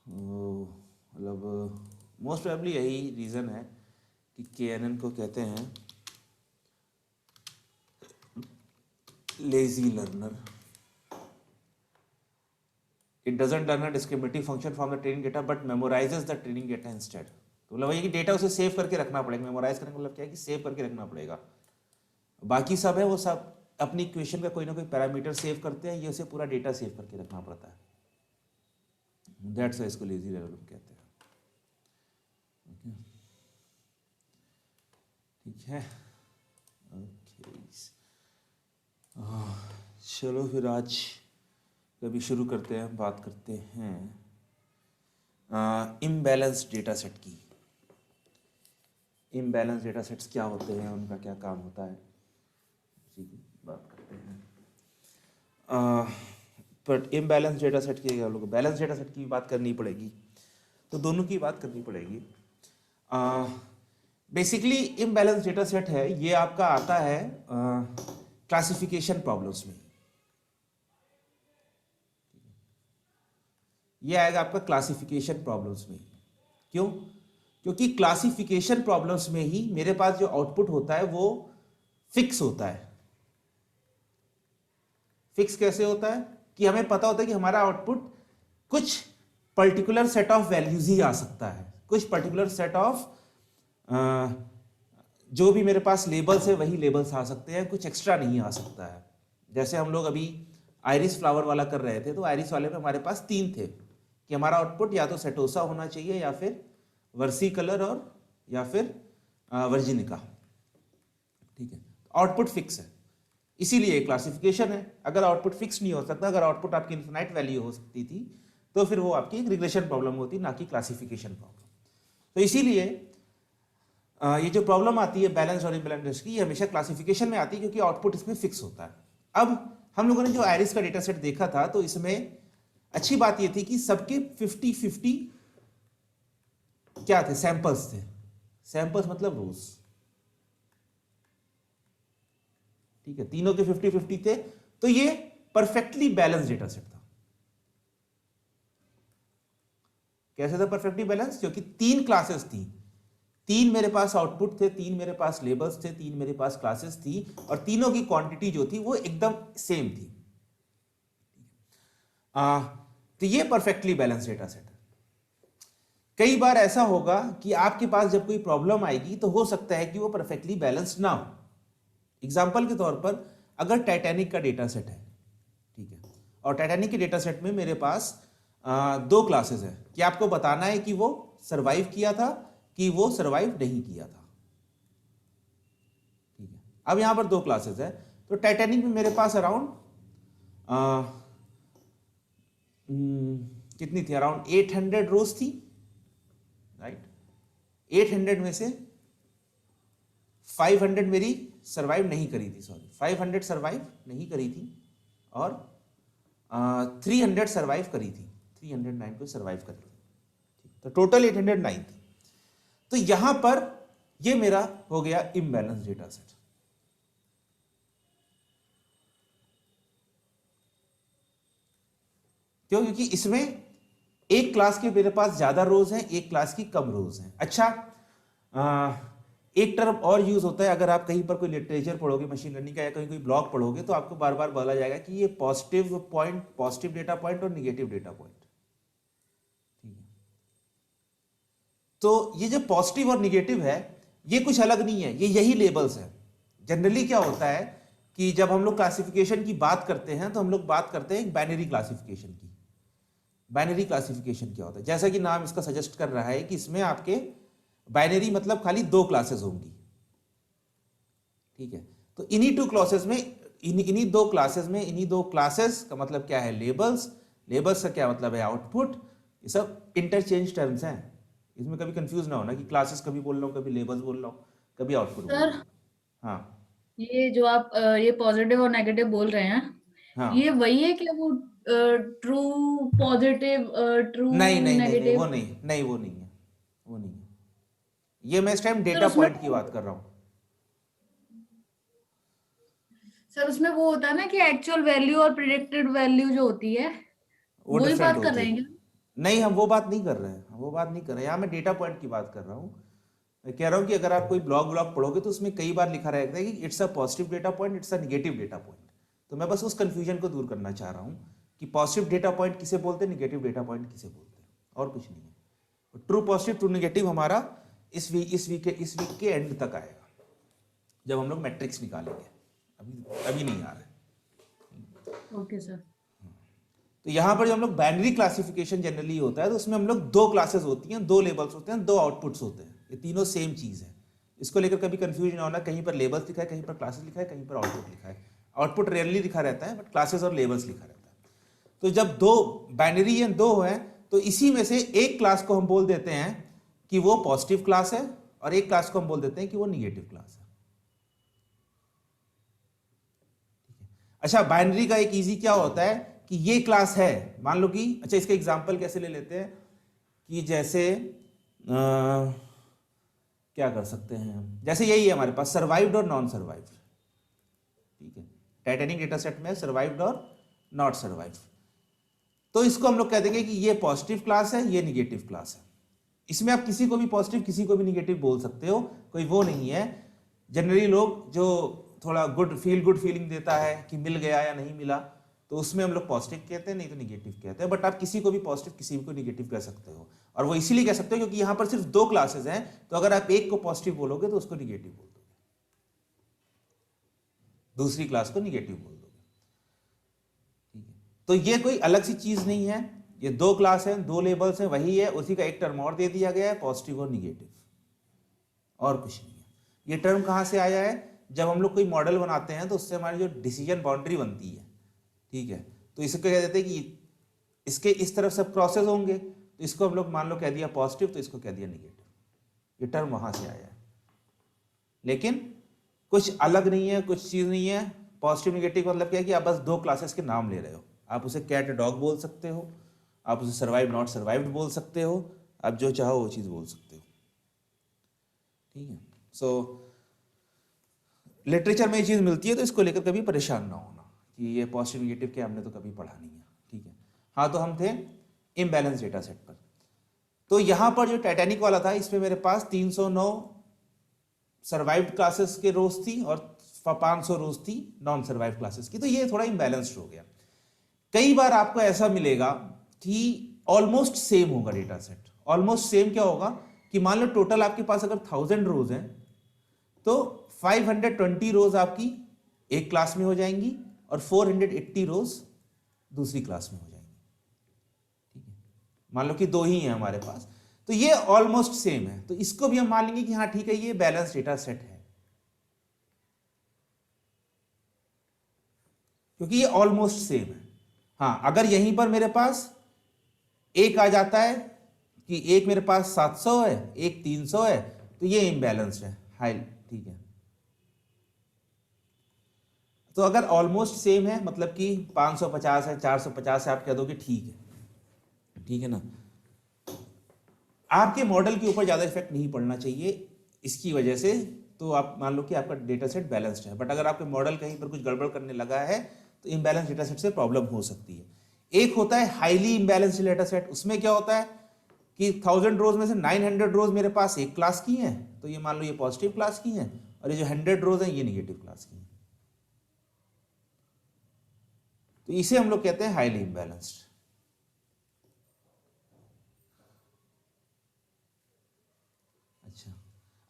मतलब most probably यही reason है कि KNN को कहते हैं lazy learner. It doesn't learn a discriminative function from the training data but memorizes the training data instead. तो मतलब ये कि डेटा उसे सेव करके रखना पड़ेगा. मेमोराइज करने का मतलब क्या है कि सेव करके रखना पड़ेगा. बाकी सब है वो सब अपनी इक्वेशन का कोई ना कोई पैरामीटर सेव करते हैं, ये उसे पूरा डेटा सेव करके रखना पड़ता है. दैट्स व्हाई इसको लेजी लर्नर कहते हैं. ठीक है. ओके, चलो फिर आज कभी शुरू करते हैं. बात करते हैं इम्बैलेंस डेटा सेट की. इम्बैलेंस डेटा सेट्स क्या होते हैं, उनका क्या काम होता है, उसी की बात करते हैं. बट इम्बैलेंस डेटा सेट की हम लोग बैलेंस डेटा सेट की भी बात करनी पड़ेगी, तो दोनों की बात करनी पड़ेगी. बेसिकली इम्बैलेंस डेटा सेट है ये आपका आता है क्लासिफिकेशन प्रॉब्लम्स में. ये आएगा आपका क्लासिफिकेशन प्रॉब्लम्स में. क्यों? क्योंकि क्लासिफिकेशन प्रॉब्लम्स में ही मेरे पास जो आउटपुट होता है वो फिक्स होता है. फिक्स कैसे होता है कि हमें पता होता है कि हमारा आउटपुट कुछ पर्टिकुलर सेट ऑफ वैल्यूज ही आ सकता है. कुछ पर्टिकुलर सेट ऑफ जो भी मेरे पास लेबल्स है वही लेबल्स आ सकते हैं, कुछ एक्स्ट्रा नहीं आ सकता है. जैसे हम लोग अभी आयरिस फ्लावर वाला कर रहे थे, तो आयरिस वाले में हमारे पास 3 थे कि हमारा आउटपुट या तो सेटोसा होना चाहिए या फिर वर्सी कलर और या फिर वर्जिनिका. ठीक है, आउटपुट फिक्स है, इसीलिए क्लासिफिकेशन है. अगर आउटपुट फिक्स नहीं हो सकता, अगर आउटपुट आपकी इन्फिनाइट वैल्यू हो सकती थी, तो फिर वो आपकी एक रिग्रेशन प्रॉब्लम होती, ना कि क्लासिफिकेशन प्रॉब्लम. तो इसीलिए ये जो प्रॉब्लम आती है बैलेंस और इम्बैलेंस की, ये हमेशा क्लासिफिकेशन में आती है क्योंकि आउटपुट इसमें फिक्स होता है. अब हम लोगों ने जो आयरिस का डेटा सेट देखा था, तो इसमें अच्छी बात ये थी कि सबके 50-50 क्या थे, सैंपल्स थे. सैंपल्स मतलब रोज. ठीक है, तीनों के 50-50 थे, तो ये परफेक्टली बैलेंस डेटा सेट था. कैसे था परफेक्टली बैलेंस? क्योंकि 3 क्लासेस थी, 3 मेरे पास आउटपुट थे, 3 मेरे पास लेबल्स थे, 3 मेरे पास क्लासेस थी, और तीनों की क्वांटिटी जो थी वो एकदम सेम थी. तो ये परफेक्टली बैलेंस डेटा सेट है. कई बार ऐसा होगा कि आपके पास जब कोई प्रॉब्लम आएगी तो हो सकता है कि वो परफेक्टली बैलेंस्ड ना हो. एग्जाम्पल के तौर पर अगर टाइटैनिक का डेटा सेट है, ठीक है, और टाइटैनिक के डेटा सेट में मेरे पास 2 क्लासेस है, कि आपको बताना है कि वो सरवाइव किया था कि वो सरवाइव नहीं किया था. ठीक है, अब यहां पर 2 क्लासेस है, तो टाइटैनिक में मेरे पास अराउंड कितनी थी, अराउंड 800 रोज थी, राइट. 800 में से 500 मेरी सरवाइव नहीं करी थी, सॉरी 500 सरवाइव नहीं करी थी, और 300 सरवाइव करी थी, 309 को सरवाइव करी थी. तो टोटल 809 थी. तो यहां पर ये मेरा हो गया इम्बैलेंस डेटा सेट. क्यों? क्योंकि इसमें एक क्लास के मेरे पास ज्यादा रोज हैं, एक क्लास की कम रोज हैं. अच्छा, एक टर्म और यूज होता है, अगर आप कहीं पर कोई लिटरेचर पढ़ोगे मशीन लर्निंग का या कहीं कोई ब्लॉग पढ़ोगे, तो आपको बार बार बोला जाएगा कि ये positive point, positive data point और निगेटिव डेटा पॉइंट. ठीक है, तो ये जो पॉजिटिव और निगेटिव है ये कुछ अलग नहीं है, ये यही लेबल्स है. जनरली क्या होता है कि जब हम लोग क्लासिफिकेशन की बात करते हैं तो हम लोग बात करते हैं बाइनरी क्लासिफिकेशन की. बाइनरी क्लासिफिकेशन क्या होता है? जैसा कि नाम इसका सजेस्ट कर रहा है कि इसमें आपके बाइनरी मतलब खाली 2 क्लासेस होंगी. ठीक है, तो इन्हीं 2 क्लासेस में, इन्हीं 2 क्लासेस में, इन्हीं 2 क्लासेस का मतलब क्या है, लेबल्स. लेबल्स का क्या मतलब है, आउटपुट. ये सब इंटरचेंज टर्म्स हैं, इसमें कभी कंफ्यूज ना होना कि क्लासेस कभी बोल रहा हूँ, कभी लेबल्स बोल रहा हूँ, कभी आउटपुट बोल रहा सर, हूँ. हाँ. ये जो आप ये पॉजिटिव और नेगेटिव बोल रहे हैं, हाँ, ये वही है क्या? वो ट्रू पॉजिटिव, ट्रू नहीं नहीं नहीं नहीं, नेगेटिव? वो नहीं, नहीं वो नहीं है, वो नहीं है. ये मैं इस टाइम सर डेटा उसमें पॉइंट की बात कर रहा हूँ. सर उसमें वो होता है ना कि एक्चुअल वैल्यू और प्रिडिक्टेड वैल्यू जो होती है, वो वही डिफरेंट बात कर होती रहे है. हैं क्या? नहीं, हम वो बात नहीं कर रहे हैं, हम वो बात नहीं कर रहे हैं। यहाँ मैं डेटा पॉइंट की बात कर रहा हूँ। मैं कह रहा हूँ कि अगर आप कोई ब्लॉग पढ़ोगे तो उसमें कई बार लिखा रहता है कि it's a positive data point, it's a negative data point. तो मैं बस उस कंफ्यूजन को दूर करना चाह रहा हूँ कि पॉजिटिव डेटा पॉइंट किसे बोलते हैं, निगेटिव डेटा पॉइंट किसे बोलते हैं, और कुछ नहीं है। ट्रू पॉजिटिव ट्रू निगेटिव हमारा इस वीक के एंड तक आएगा, जब हम लोग मैट्रिक्स निकालेंगे। अभी नहीं आ रहा है। Okay sir. तो यहाँ पर जो हम लोग बाइनरी क्लासिफिकेशन जनरली होता है, तो उसमें हम लोग दो क्लासेस होती हैं, दो लेबल्स होते हैं, दो आउटपुट्स होते हैं। ये तीनों सेम चीज़ है, इसको लेकर कभी कंफ्यूजन ना होना। कहीं पर लेबल्स लिखा है, कहीं पर क्लासेस लिखा है, कहीं पर आउटपुट लिखा है। आउटपुट रेयरली लिखा रहता है, बट क्लासेस और लेबल्स लिखा रहता है। तो जब दो बाइनरी हैं, दो हैं, तो इसी में से एक क्लास को हम बोल देते हैं कि वो पॉजिटिव क्लास है, और एक क्लास को हम बोल देते हैं कि वो निगेटिव क्लास है। अच्छा, बाइनरी का एक इजी क्या होता है कि ये क्लास है, मान लो कि, अच्छा इसका एग्जांपल कैसे ले लेते हैं कि जैसे क्या कर सकते हैं हम, जैसे यही है हमारे पास सर्वाइव्ड और नॉन सर्वाइव्ड। ठीक है, टाइटैनिक डेटा सेट में सर्वाइव्ड और नॉट सर्वाइव्ड। तो इसको हम लोग कह देंगे कि ये पॉजिटिव क्लास है, ये निगेटिव क्लास है। इसमें आप किसी को भी पॉजिटिव किसी को भी निगेटिव बोल सकते हो, कोई वो नहीं है। जनरली लोग जो थोड़ा गुड फीलिंग देता है कि मिल गया या नहीं मिला, तो उसमें हम लोग पॉजिटिव कहते हैं, नहीं तो निगेटिव कहते हैं। बट आप किसी को भी पॉजिटिव किसी को निगेटिव कह सकते हो, और वो इसीलिए कह सकते हो क्योंकि यहां पर सिर्फ दो क्लासेस हैं। तो अगर आप एक को पॉजिटिव बोलोगे तो उसको निगेटिव बोल दोगे, दूसरी क्लास को निगेटिव बोल दोगे। ठीक है, तो ये कोई अलग सी चीज नहीं है, ये दो क्लास है, दो लेबल्स हैं, वही है। उसी का एक टर्म और दे दिया गया है, पॉजिटिव और निगेटिव, और कुछ नहीं है। ये टर्म कहां से आया है, जब हम लोग कोई मॉडल बनाते हैं तो उससे हमारी जो डिसीजन बाउंड्री बनती है, ठीक है, तो इसको कह देते हैं कि इसके इस तरफ सब प्रोसेस होंगे, तो इसको हम लोग मान लो कह दिया पॉजिटिव, तो इसको कह दिया निगेटिव। ये टर्म वहां से आया है, लेकिन कुछ अलग नहीं है, कुछ चीज नहीं है। पॉजिटिव निगेटिव मतलब क्या है कि आप बस दो क्लासेस के नाम ले रहे हो। आप उसे कैट डॉग बोल सकते हो, आप उसे सर्वाइव नॉट सर्वाइव्ड बोल सकते हो, आप जो चाहो वो चीज बोल सकते हो। ठीक है, सो लिटरेचर में ये चीज मिलती है, तो इसको लेकर कभी परेशान ना होना कि ये पॉजिटिव निगेटिव के हमने तो कभी पढ़ा नहीं है। ठीक है, हाँ, तो हम थे इम्बैलेंस डेटा सेट पर। तो यहां पर जो टाइटैनिक वाला था, इसमें मेरे पास 309 सर्वाइव्ड क्लासेस के रोज थी और 500 रोज थी नॉन सर्वाइव क्लासेस की। तो ये थोड़ा इम्बैलेंस्ड हो गया। कई बार आपको ऐसा मिलेगा कि ऑलमोस्ट सेम होगा डेटा सेट। ऑलमोस्ट सेम क्या होगा कि मान लो टोटल आपके पास अगर 1000 रोज हैं, तो 520 रोज आपकी एक क्लास में हो जाएंगी और 480 रोज दूसरी क्लास में हो जाएंगी। ठीक है, मान लो कि दो ही हैं हमारे पास, तो ये ऑलमोस्ट सेम है। तो इसको भी हम मान लेंगे कि हाँ ठीक है, ये बैलेंस डेटा सेट है, क्योंकि ये ऑलमोस्ट सेम है। हाँ, अगर यहीं पर मेरे पास एक आ जाता है कि एक मेरे पास 700 है, एक 300 है, तो ये इम्बैलेंस्ड है, हाई। ठीक है, तो अगर ऑलमोस्ट सेम है मतलब कि 550 है, 450 है, आप कह दोगे ठीक है, ठीक है ना। आपके मॉडल के ऊपर ज़्यादा इफेक्ट नहीं पड़ना चाहिए इसकी वजह से। तो आप मान लो कि आपका डेटा सेट बैलेंस्ड है, बट अगर आपके मॉडल कहीं पर कुछ गड़बड़ करने लगा है तो इम्बैलेंस डेटा सेट से प्रॉब्लम हो सकती है। एक होता है हाईली इम्बैलेंस्ड डेटा सेट, उसमें क्या होता है कि 1000 रोज में से 900 रोज मेरे पास एक क्लास की हैं, तो ये मान लो ये पॉजिटिव क्लास की हैं, और ये जो 100 रोज हैं ये निगेटिव क्लास की हैं। तो इसे हम लोग कहते हैं हाईली इम्बैलेंस्ड।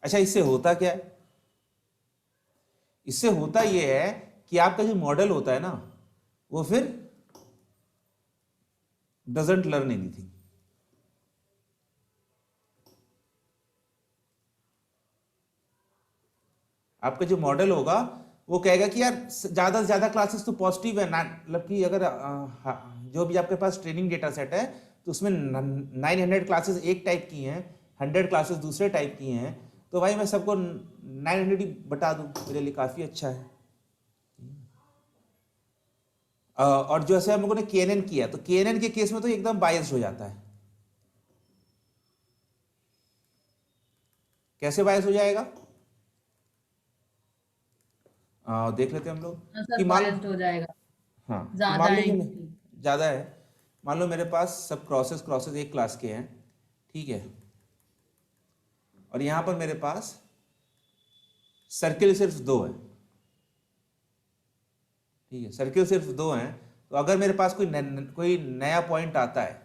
अच्छा, इससे होता क्या है? इससे होता यह है कि आपका जो मॉडल होता है ना, वो फिर डजंट लर्न एनीथिंग। आपका जो मॉडल होगा वो कहेगा कि यार ज्यादा से ज्यादा क्लासेस तो पॉजिटिव है ना, मतलब कि अगर जो भी आपके पास ट्रेनिंग डेटा सेट है तो उसमें 900 क्लासेस एक टाइप की हैं, 100 क्लासेस दूसरे टाइप की हैं, तो भाई मैं सबको 900 ही बता दूं, मेरे लिए काफी अच्छा है। और जैसे हम लोगों ने केएनएन किया, तो केएनएन के केस में तो एकदम बायस्ड हो जाता है। कैसे बायस हो जाएगा? देख लेते हैं हम लोग सर कि मान, बायस्ड हो जाएगा, हाँ, कि ज्यादा मान लो है कि क्योंकि। ज्यादा है, मान लो मेरे पास सब क्रॉसेस एक क्लास के हैं, ठीक है, और यहाँ पर मेरे पास सर्किल सिर्फ 2 है, ठीक है, सर्किल सिर्फ 2 हैं। तो अगर मेरे पास कोई नया पॉइंट आता है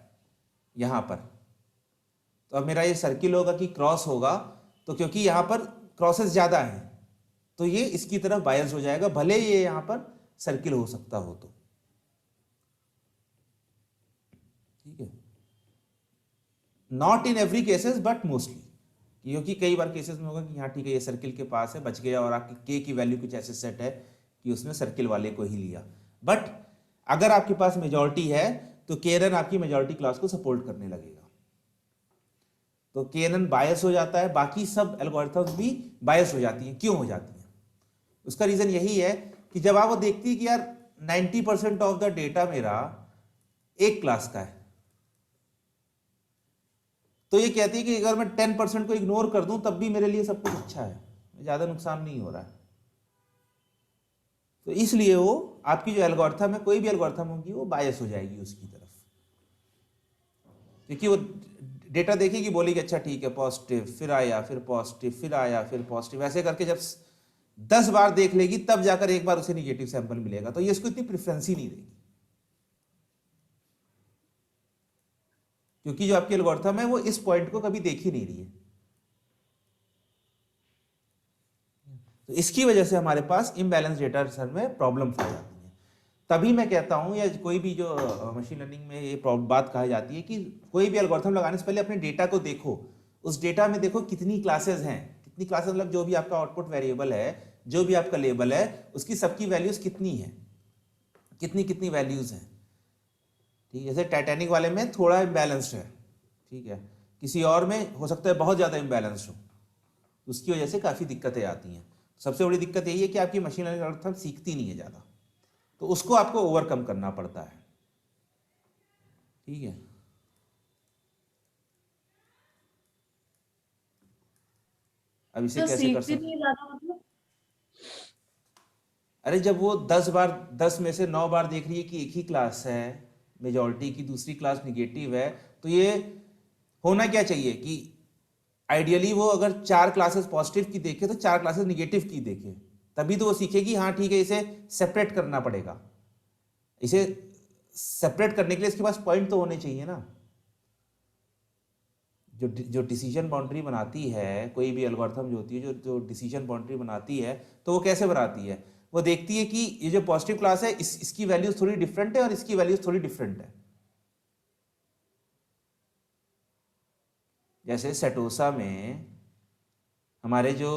यहाँ पर, तो अब मेरा ये सर्किल होगा कि क्रॉस होगा, तो क्योंकि यहाँ पर क्रॉसेस ज़्यादा हैं तो ये इसकी तरफ बायस हो जाएगा, भले ये यहाँ पर सर्किल हो सकता हो तो, ठीक है। Not in every cases but mostly, क्योंकि कई बार केसेस में होगा कि हाँ ठीक है ये सर्किल के पास है, बच गया, और आपकी के की वैल्यू कुछ ऐसे सेट है कि उसने सर्किल वाले को ही लिया। बट अगर आपके पास मेजॉरिटी है तो केएनएन आपकी मेजॉरिटी क्लास को सपोर्ट करने लगेगा, तो केएनएन बायस हो जाता है, बाकी सब एल्गोरिथम्स भी बायस हो जाती हैं। क्यों हो जाती हैं? उसका रीजन यही है कि जब आप वो देखती है कि यार 90% ऑफ द डेटा मेरा एक क्लास का है, तो ये कहती है कि अगर मैं 10% को इग्नोर कर दूं तब भी मेरे लिए सब कुछ अच्छा है, ज्यादा नुकसान नहीं हो रहा है। तो इसलिए वो आपकी जो एल्गोरिथम है, कोई भी एल्गोरिथम होगी, वो बायस हो जाएगी उसकी तरफ, क्योंकि वो डेटा देखेगी, बोलेगी अच्छा ठीक है पॉजिटिव, फिर आया, फिर पॉजिटिव, फिर आया, फिर पॉजिटिव, ऐसे करके जब 10 बार देख लेगी तब जाकर एक बार उसे निगेटिव सैंपल मिलेगा। तो ये इसको इतनी प्रेफरेंस ही नहीं देगी, क्योंकि जो आपकी एल्गोरिथम है वो इस पॉइंट को कभी देख ही नहीं रही है। तो इसकी वजह से हमारे पास इम्बैलेंस डेटा सेट में प्रॉब्लम्स आ जाती हैं। तभी मैं कहता हूं, या कोई भी जो मशीन लर्निंग में ये बात कही जाती है कि कोई भी एल्गोरिथम लगाने से पहले अपने डेटा को देखो, उस डेटा में देखो कितनी क्लासेस हैं, कितनी क्लासेस मतलब जो भी आपका आउटपुट वेरिएबल है, जो भी आपका लेबल है, उसकी सबकी वैल्यूज कितनी है, कितनी कितनी वैल्यूज हैं, ठीक है। जैसे टाइटैनिक वाले में थोड़ा इम्बैलेंस्ड है, ठीक है, किसी और में हो सकता है बहुत ज़्यादा इम्बैलेंस्ड हो, उसकी वजह से काफ़ी दिक्कतें आती हैं। सबसे बड़ी दिक्कत यही है कि आपकी मशीन लर्निंग एल्गोरिथम सीखती नहीं है ज़्यादा, तो उसको आपको ओवरकम करना पड़ता है, ठीक है। अब इसे तो कैसे कर सीखती सकते? नहीं ज्यादा मतलब? अरे जब वो 10 में से 9 बार देख रही है कि एक ही क्लास है मेजॉरिटी की, दूसरी क्लास निगेटिव है, तो ये होना क्या चाहिए कि आइडियली वो अगर 4 क्लासेस पॉजिटिव की देखे तो 4 क्लासेस निगेटिव की देखे, तभी तो वो सीखेगी हाँ ठीक है इसे सेपरेट करना पड़ेगा। इसे सेपरेट करने के लिए इसके पास पॉइंट तो होने चाहिए ना। जो डिसीजन बाउंड्री बनाती है, कोई भी एल्गोरिथम जो होती है, जो डिसीजन बाउंड्री बनाती है, तो वो कैसे बनाती है? वो देखती है कि ये जो पॉजिटिव क्लास है इसकी वैल्यूज थोड़ी डिफरेंट है और इसकी वैल्यूज थोड़ी डिफरेंट है। जैसे सेटोसा में हमारे जो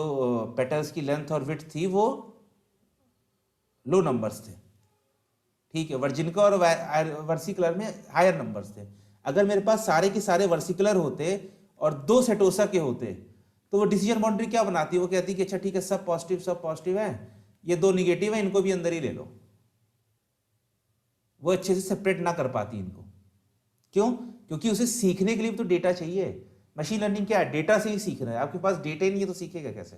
पेटल्स की लेंथ और विड्थ थी वो लो नंबर्स थे, ठीक है। वर्जिनिका और वर्सिकुलर में हायर नंबर्स थे। अगर मेरे पास सारे के सारे वर्सिकुलर होते और 2 सेटोसा के होते, तो वो डिसीजन बाउंड्री क्या बनाती है? वो कहती है कि अच्छा ठीक है सब पॉजिटिव है, ये 2 निगेटिव है, इनको भी अंदर ही ले लो। वो अच्छे से सेपरेट ना कर पाती इनको। क्यों? क्योंकि उसे सीखने के लिए तो डेटा चाहिए। मशीन लर्निंग क्या है? डेटा से ही सीख रहा है। आपके पास डेटा ही नहीं है तो सीखेगा कैसे?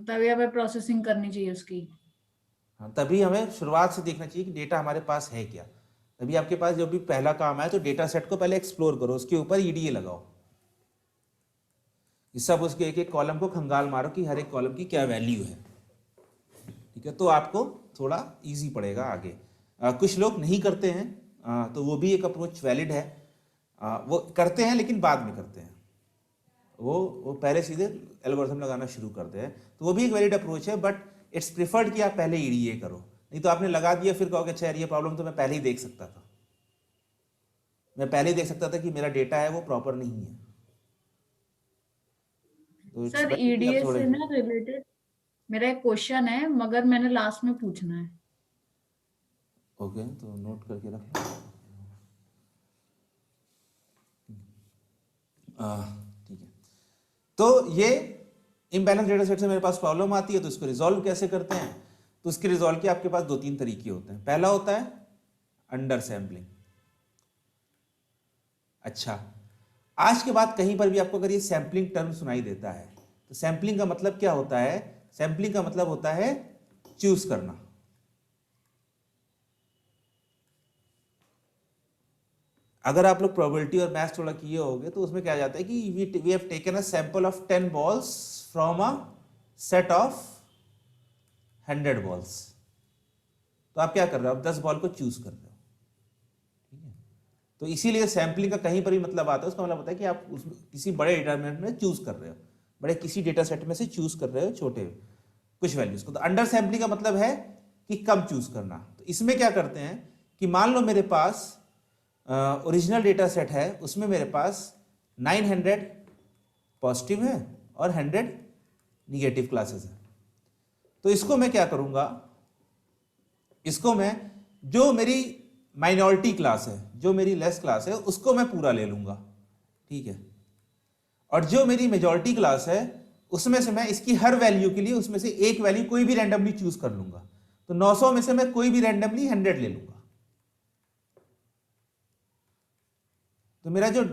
तभी हमें प्रोसेसिंग करनी चाहिए उसकी। हाँ, तभी हमें शुरुआत से देखना चाहिए कि डेटा हमारे पास है क्या। तभी आपके पास जो भी पहला काम है तो डेटा सेट को पहले एक्सप्लोर करो, उसके ऊपर ईडीए लगाओ, कि सब उसके एक एक कॉलम को खंगाल मारो कि हर एक कॉलम की क्या वैल्यू है, ठीक है। तो आपको थोड़ा इजी पड़ेगा आगे। कुछ लोग नहीं करते हैं, तो वो भी एक अप्रोच वैलिड है। वो करते हैं लेकिन बाद में करते हैं, वो पहले सीधे एल्गोरिथम लगाना शुरू करते हैं, तो वो भी एक वैलिड अप्रोच है। बट इट्स प्रिफर्ड कि आप पहले ईडीए करो, नहीं तो आपने लगा दिया फिर कहोगे अच्छा यार ये प्रॉब्लम तो मैं पहले ही देख सकता था, मैं पहले ही देख सकता था कि मेरा डेटा है वो प्रॉपर नहीं है। तो इट्स सर बेटर कि आप ईडीए थोड़े। से ना रिलेटेड मेरा एक क्वेश्चन है, मगर मैंने लास्ट में पूछना है। ओके, तो नोट करके रख लो। ठीक है। तो ये इम्बैलेंस डेटा सेट से मेरे पास प्रॉब्लम आती है, तो इसको रिजॉल्व कैसे करते हैं? तो इसके रिजॉल्व के आपके पास 2-3 तरीके होते हैं। पहला होता है अंडर सैम्पलिंग। अच्छा, आज के बाद कहीं पर भी आपको अगर ये सैम्पलिंग टर्म सुनाई देता है, तो सैम्पलिंग का मतलब क्या होता है? सैम्पलिंग का मतलब होता है चूज करना। अगर आप लोग प्रोबेबिलिटी और मैथ्स थोड़ा किए होगे तो उसमें क्या आ जाता है कि we have taken a sample of 10 balls from a set of 100 balls. तो आप क्या कर रहे हो, आप 10 बॉल को चूज कर रहे हो, ठीक है। तो इसीलिए सैम्पलिंग का कहीं पर भी मतलब आता है, उसका मतलब होता है कि आप किसी बड़े डेटा में चूज कर रहे हो, बड़े किसी डेटा सेट में से चूज कर रहे हो छोटे कुछ वैल्यूज को। तो अंडर सैम्पलिंग का मतलब है कि कम चूज करना। तो इसमें क्या करते हैं कि मान लो मेरे पास ओरिजिनल डेटा सेट है, उसमें मेरे पास 900 पॉजिटिव है और 100 निगेटिव क्लासेस है। तो इसको मैं क्या करूंगा, इसको मैं जो मेरी माइनॉरिटी क्लास है, जो मेरी लेस क्लास है, उसको मैं पूरा ले लूंगा, ठीक है। और जो मेरी मेजॉरिटी क्लास है उसमें से मैं इसकी हर वैल्यू के लिए उसमें से एक वैल्यू कोई भी रैंडमली चूज कर लूंगा। तो 900 में से मैं कोई भी रैंडमली 100 ले लूंगा। तो मेरा जो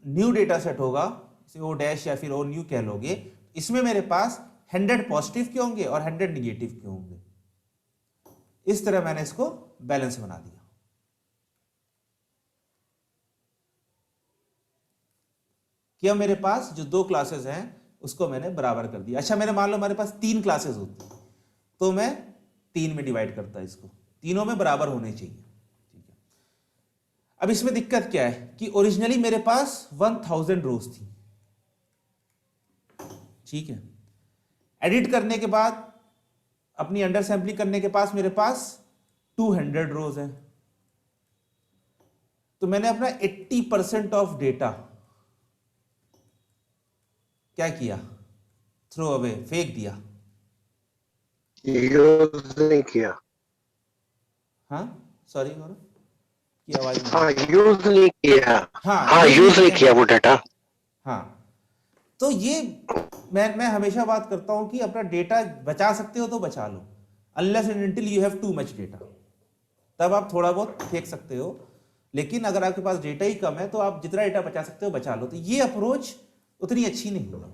न्यू डेटा सेट होगा, इसे ओ डैश या फिर ओ न्यू कह लोगे, इसमें मेरे पास 100 पॉजिटिव के होंगे और 100 निगेटिव के होंगे। इस तरह मैंने इसको बैलेंस बना दिया। कि अब मेरे पास जो दो क्लासेस हैं उसको मैंने बराबर कर दिया। अच्छा, मेरे मान लो मेरे पास 3 क्लासेस होती तो मैं 3 में डिवाइड करता, इसको तीनों में बराबर होने चाहिए, ठीक है। अब इसमें दिक्कत क्या है कि ओरिजिनली मेरे पास 1000 रोज थी, ठीक है। एडिट करने के बाद अपनी अंडर सैंपलिंग करने के पास मेरे पास 200 रोज है। तो मैंने अपना 80% ऑफ डेटा क्या किया, थ्रो अवे, फेंक दिया, यूज नहीं किया। हाँ सॉरी गौरव की आवाज नहीं। हाँ, यूज नहीं किया। हाँ हाँ, यूज नहीं किया वो डाटा। हाँ, तो ये मैं हमेशा बात करता हूं कि अपना डेटा बचा सकते हो तो बचा लो, unless and until you have too much data, तब आप थोड़ा बहुत फेंक सकते हो। लेकिन अगर आपके पास डेटा ही कम है तो आप जितना डेटा बचा सकते हो बचा लो। तो ये अप्रोच उतनी अच्छी नहीं है,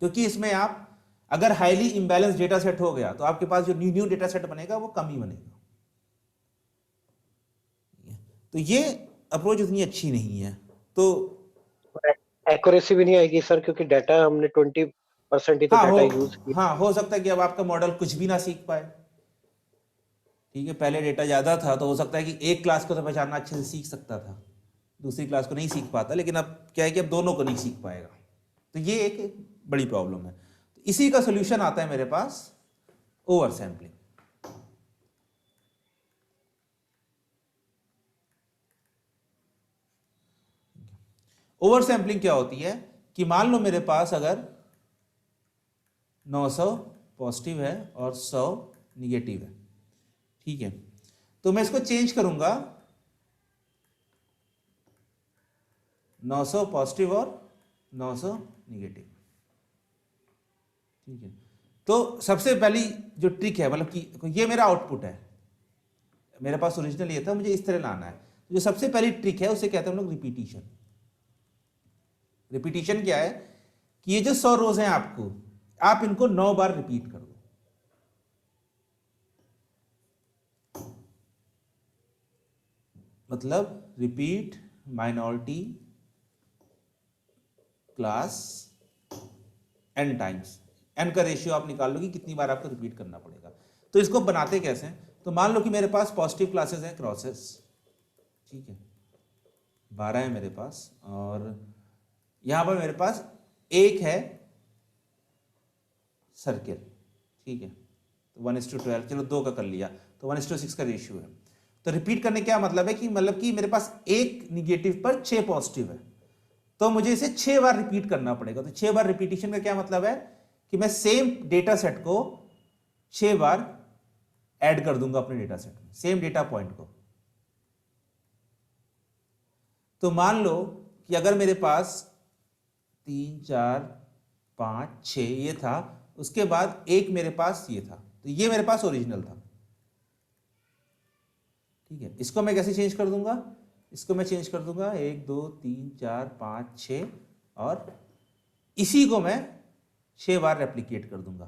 क्योंकि इसमें आप अगर हाईली इम्बैलेंस डेटा सेट हो गया तो आपके पास जो न्यू डेटा सेट बनेगा वो कम ही बनेगा। तो ये अप्रोच उतनी अच्छी नहीं है। तो एक्यूरेसी भी नहीं आएगी सर, क्योंकि डाटा हमने 20% ही तो डाटा यूज किया। हाँ, हो सकता है कि अब आपका मॉडल कुछ भी ना सीख पाए, ठीक है। पहले डेटा ज्यादा था तो हो सकता है कि एक क्लास को तो पहचानना अच्छे से सीख सकता था, दूसरी क्लास को नहीं सीख पाता। लेकिन अब क्या है कि अब दोनों को नहीं सीख पाएगा। तो ये एक बड़ी प्रॉब्लम है। तो इसी का सोल्यूशन आता है मेरे पास, ओवर सैम्पलिंग। ओवर सैम्पलिंग क्या होती है कि मान लो मेरे पास अगर 900 पॉजिटिव है और 100 निगेटिव है, ठीक है। तो मैं इसको चेंज करूंगा 900 पॉजिटिव और 900 निगेटिव, ठीक है। तो सबसे पहली जो ट्रिक है, मतलब कि ये मेरा आउटपुट है, मेरे पास ओरिजिनल ये था, मुझे इस तरह लाना है। जो सबसे पहली ट्रिक है उसे कहते हैं हम लोग रिपीटिशन। रिपीटिशन क्या है कि ये जो 100 रोज हैं आपको, आप इनको 9 बार रिपीट कर दो। मतलब repeat minority class n times, n का रेशियो आप निकाल लो कि कितनी बार आपको रिपीट करना पड़ेगा। तो इसको बनाते कैसे हैं, तो मान लो कि मेरे पास पॉजिटिव क्लासेस हैं क्रॉसेस, ठीक है, 12 है मेरे पास, और यहां पर मेरे पास एक है सर्किल, ठीक है। तो 1:12, चलो 2 का कर लिया, तो 1:6 का रेशियो है। तो रिपीट करने क्या मतलब है कि मेरे पास एक निगेटिव पर 6 पॉजिटिव है, तो मुझे इसे 6 बार रिपीट करना पड़ेगा। तो 6 बार रिपीटिशन का क्या मतलब है कि मैं सेम डेटा सेट को 6 बार ऐड कर दूंगा अपने डेटा सेट में, सेम डेटा पॉइंट को। तो मान लो कि अगर मेरे पास 3 4 5 6 ये था, उसके बाद एक मेरे पास ये था, तो ये मेरे पास ओरिजिनल था, ठीक है। इसको मैं कैसे चेंज कर दूंगा, इसको मैं चेंज कर दूंगा 1 2 3 4 5 6, और इसी को मैं 6 बार रेप्लिकेट कर दूंगा।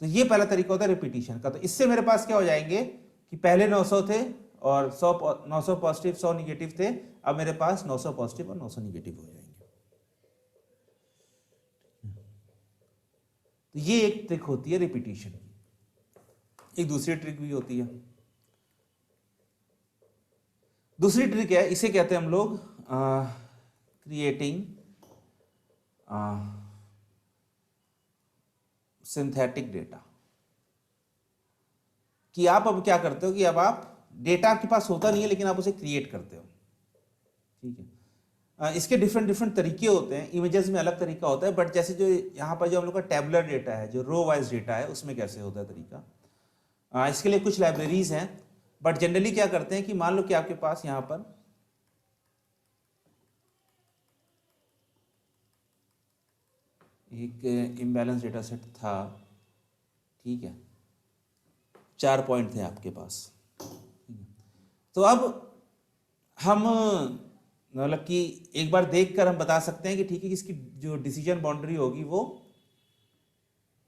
तो ये पहला तरीका होता है रिपीटिशन का। तो इससे मेरे पास क्या हो जाएंगे कि कि पहले 900 थे और 900 पॉजिटिव 100 निगेटिव थे, अब मेरे पास 900 पॉजिटिव और 900 निगेटिव हो जाएंगे। तो ये एक ट्रिक होती है रिपीटिशन की। एक दूसरी ट्रिक भी होती है। दूसरी ट्रिक है, इसे कहते हैं हम लोग क्रिएटिंग सिंथेटिक डेटा। कि आप अब क्या करते हो कि अब आप डेटा आपके पास होता नहीं है लेकिन आप उसे क्रिएट करते हो। ठीक है, इसके डिफरेंट तरीके होते हैं। इमेजेस में अलग तरीका होता है, बट जैसे जो यहाँ पर जो हम लोग का टेबुलर डेटा है, जो रो वाइज डेटा है, उसमें कैसे होता है तरीका। इसके लिए कुछ लाइब्रेरीज हैं, बट जनरली क्या करते हैं कि मान लो कि आपके पास यहाँ पर एक इम्बैलेंस डेटा सेट था, ठीक है, 4 पॉइंट थे आपके पास। तो अब हम मतलब कि एक बार देखकर हम बता सकते हैं कि ठीक है कि इसकी जो डिसीजन बाउंड्री होगी वो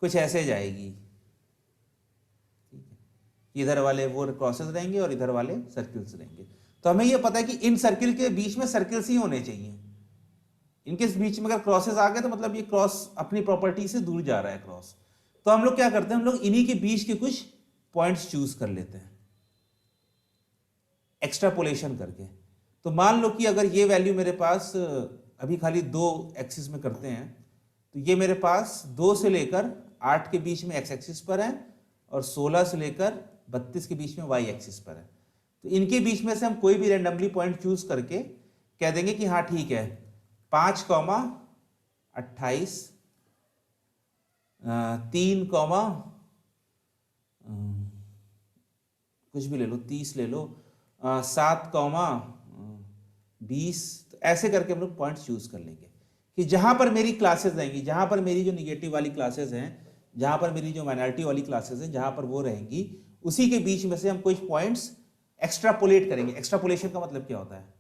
कुछ ऐसे जाएगी। ठीक है, इधर वाले वो क्रॉसेस रहेंगे और इधर वाले सर्किल्स रहेंगे। तो हमें ये पता है कि इन सर्किल के बीच में सर्किल्स ही होने चाहिए। इनके बीच में अगर क्रॉसेस आ गए तो मतलब ये क्रॉस अपनी प्रॉपर्टी से दूर जा रहा है क्रॉस। तो हम लोग क्या करते हैं, हम लोग इन्हीं के बीच के कुछ पॉइंट्स चूज कर लेते हैं एक्स्ट्रापोलेशन करके। तो मान लो कि अगर ये वैल्यू मेरे पास अभी खाली 2 एक्सिस में करते हैं, तो ये मेरे पास 2 से लेकर 8 के बीच में एक्स एक्सिस पर है और 16 से लेकर 32 के बीच में वाई एक्सिस पर है। तो इनके बीच में से हम कोई भी रैंडमली पॉइंट चूज करके कह देंगे कि हाँ ठीक है 5,28 3, कुछ भी ले लो, 30 ले लो, 7,20, तो ऐसे करके हम लोग पॉइंट्स चूज कर लेंगे कि जहां पर मेरी क्लासेस रहेंगी, जहां पर मेरी जो निगेटिव वाली क्लासेस हैं, जहां पर मेरी जो माइनॉरिटी वाली क्लासेस हैं, जहां पर वो रहेंगी, उसी के बीच में से हम कुछ पॉइंट्स एक्स्ट्रापोलेट करेंगे। एक्स्ट्रापोलेशन का मतलब क्या होता है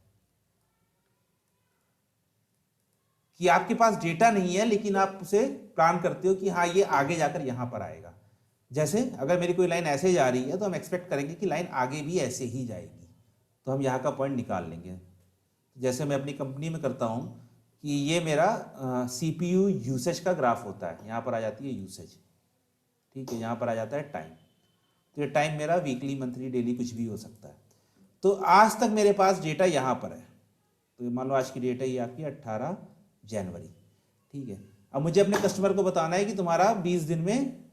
कि आपके पास डेटा नहीं है लेकिन आप उसे प्लान करते हो कि हाँ ये आगे जाकर यहां पर आएगा। जैसे अगर मेरी कोई लाइन ऐसे जा रही है तो हम एक्सपेक्ट करेंगे कि लाइन आगे भी ऐसे ही जाएगी, तो हम यहाँ का पॉइंट निकाल लेंगे। जैसे मैं अपनी कंपनी में करता हूँ कि ये मेरा CPU यूसेज का ग्राफ होता है। यहाँ पर आ जाती है यूसेज, ठीक है, यहाँ पर आ जाता है टाइम। तो ये टाइम मेरा वीकली, मंथली, डेली कुछ भी हो सकता है। तो आज तक मेरे पास डेटा यहाँ पर है। तो मान लो आज की डेट है ये आपकी 18 जनवरी, ठीक है। अब मुझे अपने कस्टमर को बताना है कि तुम्हारा 20 दिन में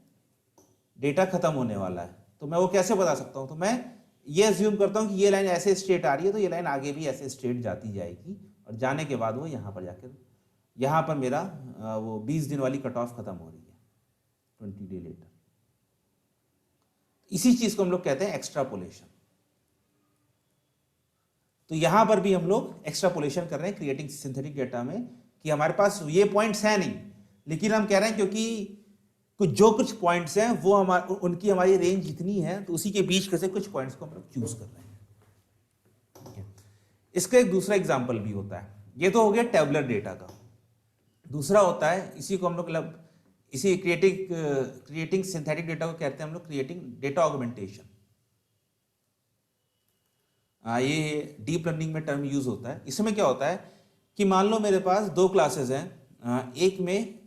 डेटा खत्म होने वाला है। तो मैं वो कैसे बता सकता हूँ? तो मैं ये अज्यूम करता हूँ कि ये लाइन ऐसे स्ट्रेट आ रही है, तो ये लाइन आगे भी ऐसे स्ट्रेट जाती जाएगी और जाने के बाद वो यहाँ पर जाकर यहाँ पर मेरा वो 20 दिन वाली कट ऑफ खत्म हो रही है 20 डे लेटर। इसी चीज को हम लोग कहते हैं एक्स्ट्रापोलेशन। तो यहां पर भी हम लोग एक्स्ट्रापोलेशन कर रहे हैं क्रिएटिंग सिंथेटिक डेटा में कि हमारे पास ये पॉइंट्स हैं नहीं, लेकिन हम कह रहे हैं क्योंकि कुछ पॉइंट्स हैं वो उनकी हमारी रेंज जितनी है, तो उसी के बीच से कुछ पॉइंट्स को हम लोग चूज कर रहे हैं। ठीक है, इसका एक दूसरा एग्जांपल भी होता है। ये तो हो गया टेबुलर डेटा का। दूसरा होता है, इसी को हम लोग इसी क्रिएटिंग सिंथेटिक डेटा को कहते हैं हम लोग क्रिएटिंग डेटा ऑगमेंटेशन। ये डीप लर्निंग में टर्म यूज होता है। इसमें क्या होता है कि मान लो मेरे पास 2 क्लासेस हैं, एक में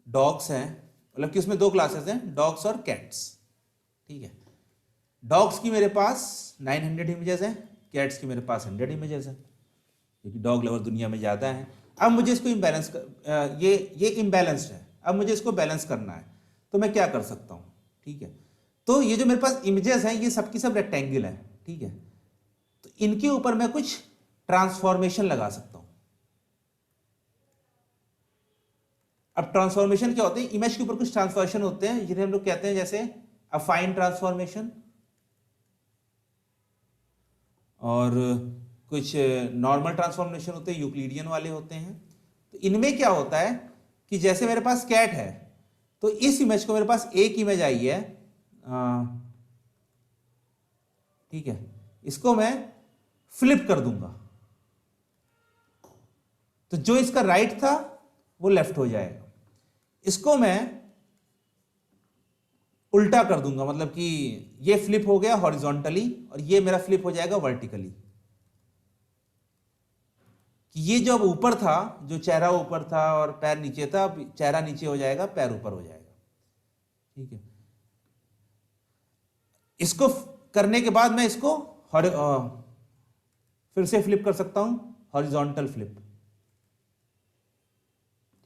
डॉग्स हैं, मतलब कि उसमें 2 क्लासेस हैं, डॉग्स और कैट्स। ठीक है, डॉग्स की मेरे पास 900 इमेजेस हैं, कैट्स की मेरे पास 100 इमेजेस हैं, क्योंकि डॉग लवर दुनिया में ज़्यादा हैं। अब मुझे इसको इम्बैलेंस ये इम्बैलेंस्ड है, अब मुझे इसको बैलेंस करना है, तो मैं क्या कर सकता हूँ? ठीक है, तो ये जो मेरे पास इमेजेस हैं ये सबकी सब रेक्टेंगल है। ठीक है, तो इनके ऊपर मैं कुछ ट्रांसफॉर्मेशन लगा सकता हूं। अब ट्रांसफॉर्मेशन क्या होते हैं? इमेज के ऊपर कुछ ट्रांसफॉर्मेशन होते हैं जिन्हें हम लोग कहते हैं जैसे अफाइन ट्रांसफॉर्मेशन, और कुछ नॉर्मल ट्रांसफॉर्मेशन होते हैं, यूक्लिडियन वाले होते हैं। तो इनमें क्या होता है कि जैसे मेरे पास कैट है, तो इस इमेज को मेरे पास एक इमेज आई है, ठीक है, इसको मैं फ्लिप कर दूंगा, तो जो इसका राइट था वो लेफ्ट हो जाएगा। इसको मैं उल्टा कर दूंगा, मतलब कि ये फ्लिप हो गया हॉरिजॉन्टली और ये मेरा फ्लिप हो जाएगा वर्टिकली। कि ये जो अब ऊपर था, जो चेहरा ऊपर था और पैर नीचे था, अब चेहरा नीचे हो जाएगा, पैर ऊपर हो जाएगा। ठीक है, इसको करने के बाद मैं इसको फिर से फ्लिप कर सकता हूं, हॉरिजॉन्टल फ्लिप।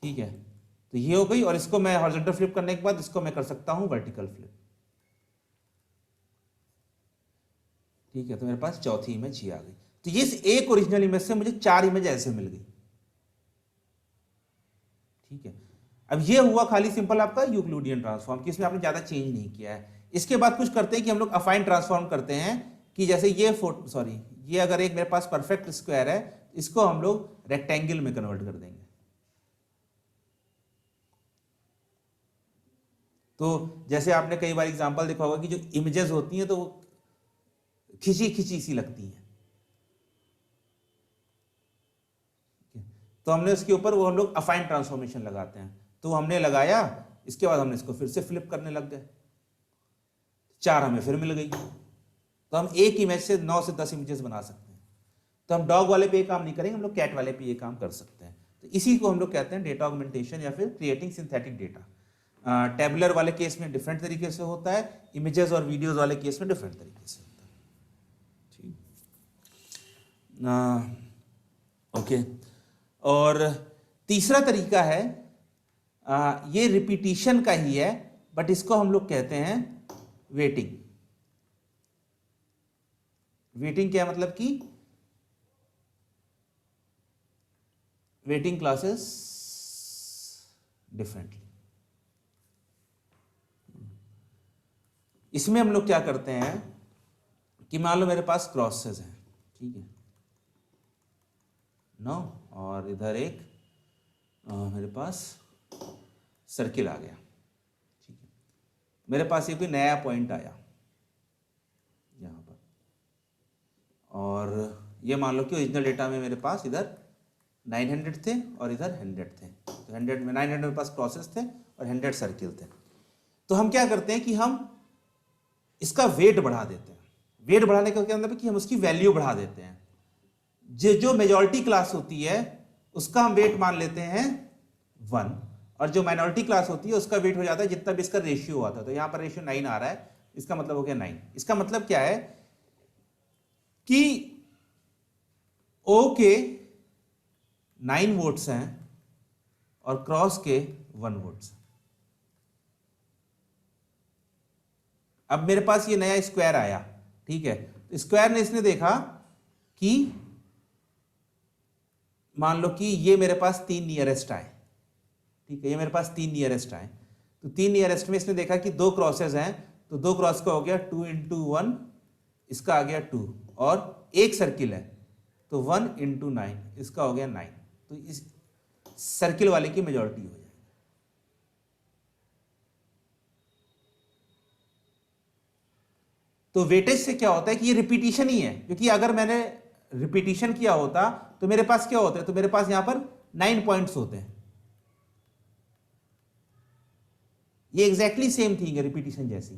ठीक है, तो ये हो गई, और इसको मैं हॉरिजॉन्टल फ्लिप करने के बाद इसको मैं कर सकता हूं वर्टिकल फ्लिप। ठीक है, तो मेरे पास चौथी इमेज ये आ गई। तो ये एक ओरिजिनल इमेज से मुझे 4 इमेज ऐसे मिल गई। ठीक है, अब ये हुआ खाली सिंपल आपका यूक्लिडियन ट्रांसफॉर्म, कि इसमें आपने ज्यादा चेंज नहीं किया है। इसके बाद कुछ करते हैं कि हम लोग अफाइन ट्रांसफॉर्म करते हैं, कि जैसे ये अगर एक मेरे पास परफेक्ट स्क्वायर है, इसको हम लोग रेक्टेंगल में कन्वर्ट कर देंगे। तो जैसे आपने कई बार एग्जांपल देखा होगा कि जो इमेजेस होती हैं तो वो खिंची खिंची सी लगती हैं, तो हमने उसके ऊपर वो हम लोग अफाइन ट्रांसफॉर्मेशन लगाते हैं। तो हमने लगाया, इसके बाद हमने इसको फिर से फ्लिप करने लग गए, 4 हमें फिर मिल गई। तो हम एक इमेज से 9 से 10 इमेजेस बना सकते हैं। तो हम डॉग वाले पे ये काम नहीं करेंगे, हम लोग कैट वाले पे ये काम कर सकते हैं। तो इसी को हम लोग कहते हैं डेटा ऑगमेंटेशन या फिर क्रिएटिंग सिंथेटिक डेटा। टेबुलर वाले केस में डिफरेंट तरीके से होता है, इमेजेस और वीडियोस वाले केस में डिफरेंट तरीके से होता है। ठीक, ओके। और तीसरा तरीका है, ये रिपीटिशन का ही है, बट इसको हम लोग कहते हैं वेटिंग। वेटिंग क्या मतलब कि वेटिंग क्लासेस डिफरेंटली। इसमें हम लोग क्या करते हैं कि मान लो मेरे पास क्रॉसेस हैं, ठीक है, 9, और इधर एक मेरे पास सर्किल आ गया। ठीक है, मेरे पास ये कोई नया पॉइंट आया यहाँ पर, और ये मान लो कि ओरिजिनल डेटा में मेरे पास इधर 900 थे और इधर 100 थे। तो 100 में 900 मेरे पास क्रॉसेस थे और 100 सर्किल थे। तो हम क्या करते हैं कि हम इसका वेट बढ़ा देते हैं। वेट बढ़ाने का क्या मतलब है कि हम उसकी वैल्यू बढ़ा देते हैं। जो मेजॉरिटी क्लास होती है उसका हम वेट मान लेते हैं 1, और जो माइनॉरिटी क्लास होती है उसका वेट हो जाता है जितना भी इसका रेशियो आता है। तो यहां पर रेशियो 9 आ रहा है, इसका मतलब हो गया 9। इसका मतलब क्या है कि ओ के 9 वोट्स हैं और क्रॉस के 1 वोट्स। अब मेरे पास ये नया स्क्वायर आया, ठीक है, तो स्क्वायर ने इसने देखा कि मान लो कि ये मेरे पास 3 नियरेस्ट आए, ठीक है, ये मेरे पास 3 नियरेस्ट आए। तो 3 नियरेस्ट में इसने देखा कि 2 क्रॉसेस हैं, तो 2 क्रॉस का हो गया 2 × 1, इसका आ गया 2, और एक सर्किल है तो 1 × 9, इसका हो गया 9। तो इस सर्किल वाले की मेजॉरिटी हो जाएगी। तो वेटेज से क्या होता है कि ये रिपीटिशन ही है, क्योंकि अगर मैंने रिपीटिशन किया होता तो मेरे पास क्या होता है, तो मेरे पास यहां पर 9 पॉइंट्स होते हैं। ये एग्जैक्टली सेम थिंग है रिपीटिशन जैसी।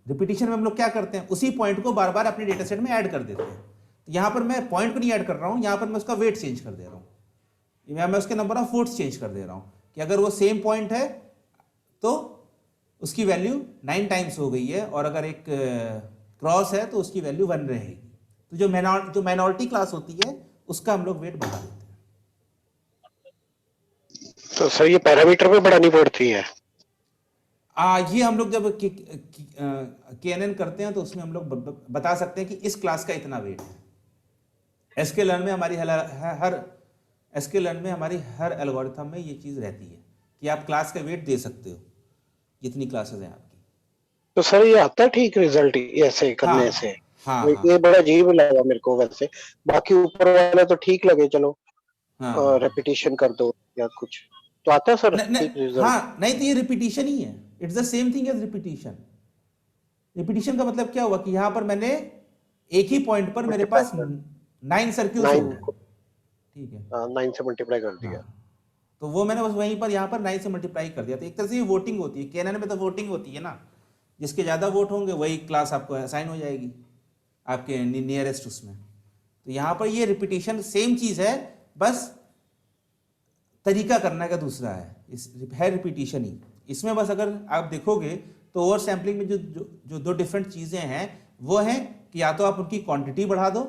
रिपीटिशन में हम लोग क्या करते हैं, उसी पॉइंट को बार बार अपने डेटा सेट में ऐड कर देते हैं। तो यहां पर मैं पॉइंट को नहीं ऐड कर रहा हूं, यहां पर मैं उसका वेट चेंज कर दे रहा हूं, मैं उसके नंबर ऑफ वोट्स चेंज कर दे रहा हूं, कि अगर वो सेम पॉइंट है तो उसकी वैल्यू 9 टाइम्स हो गई है, और अगर एक क्रॉस है तो उसकी वैल्यू 1 रहेगी। तो जो माइनॉरिटी क्लास होती है उसका हम लोग वेट बढ़ा देते हैं। तो सर ये पैरामीटर पे बढ़ानी पड़ती है? ये हम लोग जब KNN करते हैं तो उसमें हम लोग बता सकते हैं कि इस क्लास का इतना वेट है। sklearn में हमारी हर एल्गोरिथम में ये चीज रहती है कि आप क्लास का वेट दे सकते हो जितनी क्लासेस हैं आपकी। तो सर ये आता ठीक रिजल्ट ऐसे करने से? हाँ, ये बड़ा अजीब लगा मेरे को वैसे। बाकी ऊपर वाला तो ठीक लगे, चलो रेपिटेशन कर दो या कुछ, तो आता है सर ठीक रिजल्ट? हाँ, नहीं तो ये रिपीटिशन ही है, it's the same thing as repetition. Repetition का मतलब क्या हुआ कि यहां पर मैंने एक ही पॉइंट पर मेरे पास 9 सर्किल्स हो गए, ठीक है, 9 से मल्टीप्लाई कर दिया। तो वो मैंने बस वहीं पर यहां पर 9 से मल्टीप्लाई कर दिया। तो एक तरह से ये वोटिंग होती है, KNN में तो वोटिंग होती है ना, जिसके ज़्यादा वोट होंगे वही क्लास आपको असाइन हो जाएगी आपके नियरेस्ट उसमें। तो यहाँ पर ये रिपीटिशन सेम चीज़ है, बस तरीका करने का दूसरा है, है रिपीटिशन ही। इसमें बस अगर आप देखोगे तो ओवर सैम्पलिंग में जो दो डिफरेंट चीज़ें हैं वो हैं कि या तो आप उनकी क्वांटिटी बढ़ा दो,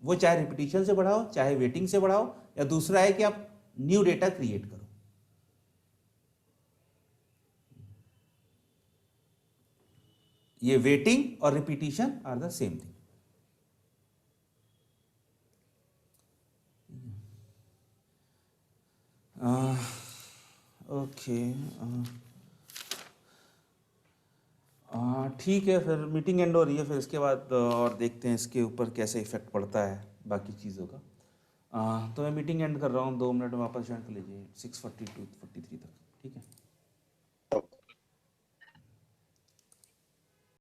वो चाहे रिपीटिशन से बढ़ाओ चाहे वेटिंग से बढ़ाओ, या दूसरा है कि आप न्यू डेटा क्रिएट करो। ये वेटिंग और repetition are the same thing. Okay, ठीक है, फिर मीटिंग एंड हो रही है, फिर इसके बाद और देखते हैं इसके ऊपर कैसे इफेक्ट पड़ता है बाकी चीज़ों का। तो मैं मीटिंग एंड कर रहा हूँ, 2 मिनट में वापस ज्वाइन कर लीजिए 6:42-43 तक।